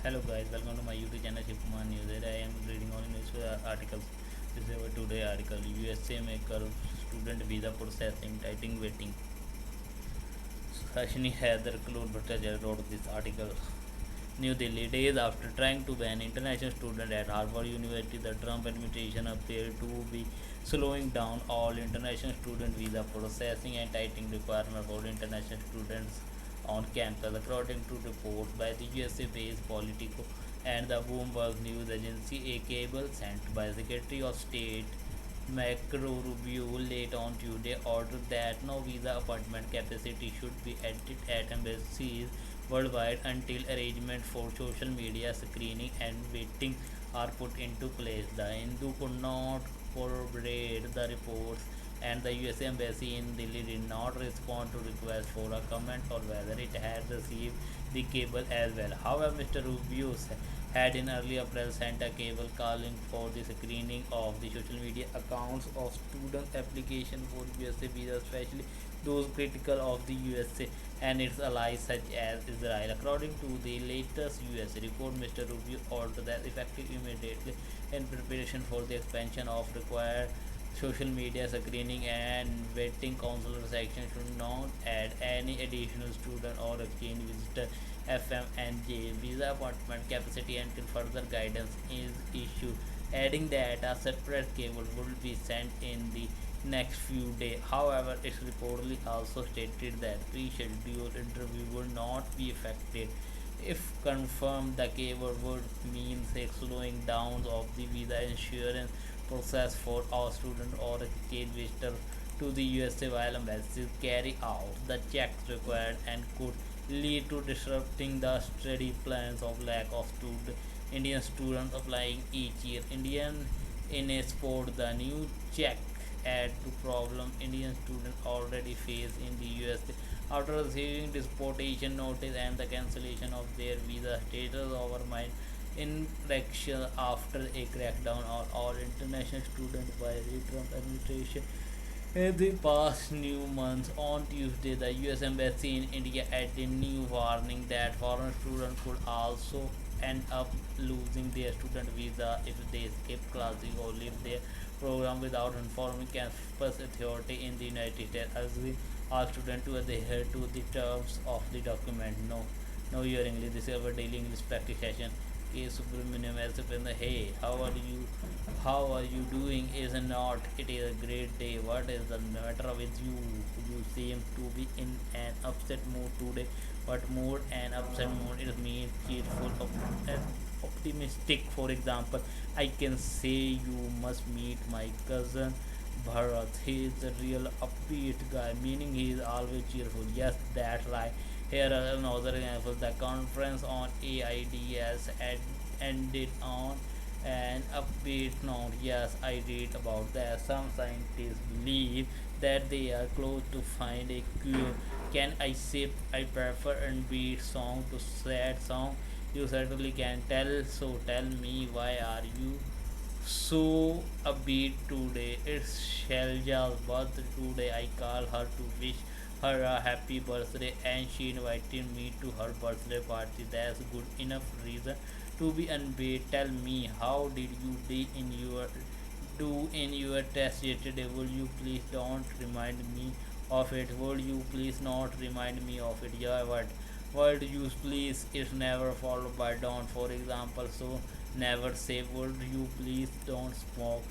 Hello guys, welcome to my YouTube channel Shipman News. Here I am reading on news articles. This is our today article. USA may curb student visa processing, tightening waiting. Hashini Heather Kloor Bhattacharya wrote this article. New Delhi, days after trying to ban international students at Harvard University, the Trump administration appeared to be slowing down all international student visa processing and tightening requirements for international students on campus, according to reports by the USA-based Politico and the Bloomberg News Agency. A cable sent by Secretary of State Marco Rubio late on Tuesday ordered that no visa appointment capacity should be added at embassies worldwide until arrangements for social media screening and vetting are put into place. The Hindu could not corroborate the reports, and the US Embassy in Delhi did not respond to requests for a comment or whether it had received the cable as well. However, Mr. Rubio had in early April sent a cable calling for the screening of the social media accounts of student applications for USA visas, especially those critical of the USA and its allies such as Israel. According to the latest US report, Mr. Rubio ordered that effective immediately in preparation for the expansion of required social media screening and vetting. Consular section should not add any additional student or exchange visitor FMNJ visa appointment capacity until further guidance is issued, adding that a separate cable will be sent in the next few days. However, it reportedly also stated that pre-scheduled interview will not be affected. If confirmed, the cable would mean a slowing down of the visa insurance process for all students or exchange visitors to the USA while embassies carry out the checks required, and could lead to disrupting the study plans of lack of Indian students applying each year. Indian in a sport, the new check add to problem Indian students already face in the USA after receiving deportation notice and the cancellation of their visa status over my inaction after a crackdown on all international students by the Trump administration. In the past new months, on Tuesday, the US Embassy in India added new warning that foreign students could also end up losing their student visa if they skip classes or leave their program without informing campus authority in the United States, urging all students to adhere to the terms of the document. No, your English. This is our daily English practice session. K. Subramaniam as in the hey, how are you? How are you doing? Is not it is a great day? What is the matter with you? You seem to be in an upset mood today. What mood and upset mood? It means cheerful, optimistic. For example, I can say you must meet my cousin Bharat. He is a real upbeat guy, meaning he is always cheerful. Yes, that's right. Here are another example. The conference on AIDS ended on an upbeat note. Yes, I read about that. Some scientists believe that they are close to find a cure. Can I say I prefer upbeat song to sad song? You certainly can tell. So tell me, why are you so upbeat today? It's Shelja's birthday today. I call her to wish her a happy birthday, and she invited me to her birthday party. That's good enough reason to be unpaid. Tell me, how did you do in your test yesterday? Will you please don't remind me of it? Will you please not remind me of it? Yeah, what? Word use please is never followed by don't. For example, so never say would you please don't smoke.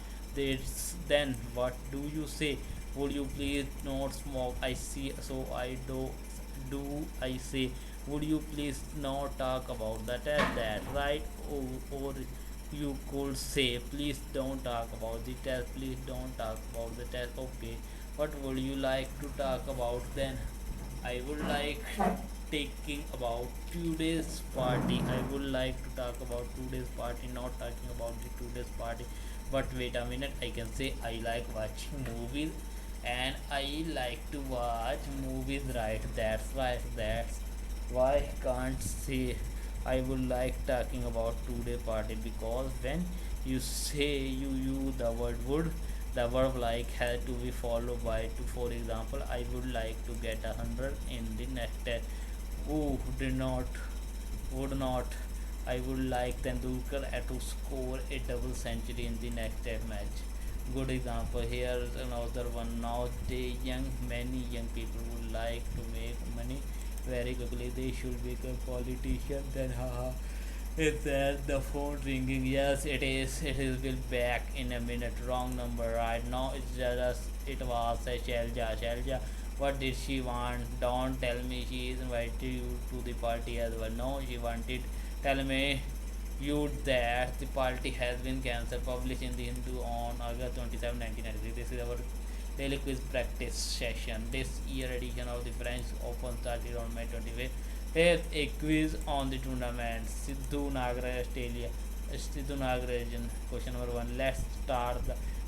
Then what do you say? Would you please not smoke? I see. So I do I say, would you please not talk about that and that, right? Or you could say, please don't talk about the test. Please don't talk about the test. Okay. What would you like to talk about then? I would like taking about today's party. I would like to talk about today's party, not talking about the today's party. But wait a minute, I can say I like watching movies and I like to watch movies, right? That's right, that's why can't say I would like talking about today party, because when you say you the word would, the verb like had to be followed by to. For example, I would like to get 100 in the next test. Oh, did not, would not. I would like Tendulkar to score a double century in the next test match. Good example. Here's another one. Nowadays, many young people would like to make money very quickly. They should become politicians. Then, haha. Is that the phone ringing? Yes, it is. It is. Will back in a minute. Wrong number. Right now, it's just. It was a Shelja. Shelja. What did she want? Don't tell me she is invited you to the party as well. No, she wanted. Tell me you that the party has been cancelled. Published in the Hindu on August 27, 1993. This is our daily quiz practice session. This year edition of the French Open started on May 25th. Here's a quiz on the tournament. Sidhu Nagaraj, Australia. Sidhu Nagarajan. Question number one. Let's start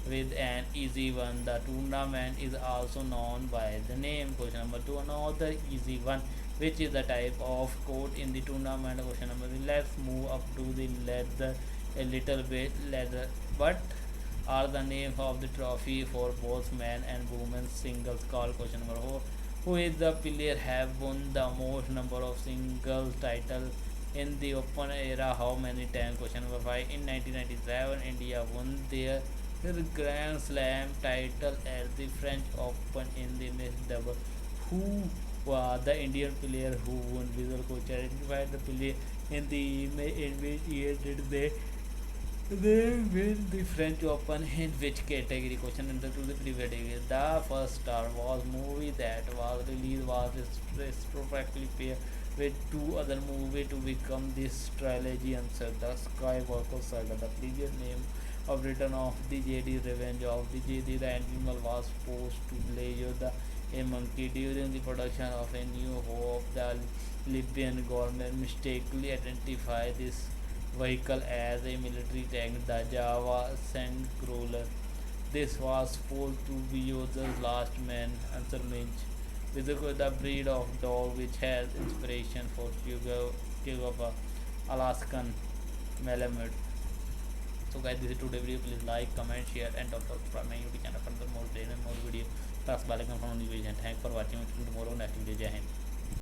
with an easy one. The tournament is also known by the name. Question number two. Another easy one. Which is the type of court in the tournament? Question number three. Let's move up to the leather a little bit. Leather. What are the name of the trophy for both men and women singles called? Question number four. Who is the player have won the most number of singles title in the open era? How many times? Question number five. In 1997, India won their Grand Slam title at the French Open in the mixed double. Who was the Indian player who won? Visual coach identified the player in the image. In which year did they win the French Open? In which category? Question answer to the previous category. The first Star Wars movie that was released was retrospectively paired with two other movies to become this trilogy. Answer the Skywalker Saga. The previous name of Return of the Jedi, Revenge of the Jedi. The animal was supposed to play Yoda, a monkey. During the production of A New Hope, the Libyan government mistakenly identified this vehicle as a military tank, the Java Sandcrawler. This was supposed to be Yoda's last man. Answer Minch. Basically, the breed of dog which has inspiration for Kigova, Alaskan Malamute. So guys, this is today's video. Please like, comment, share, and don't subscribe my YouTube channel for more daily and more video. Press bell icon for notification. Thanks for watching. Tomorrow next video. Jai Hind.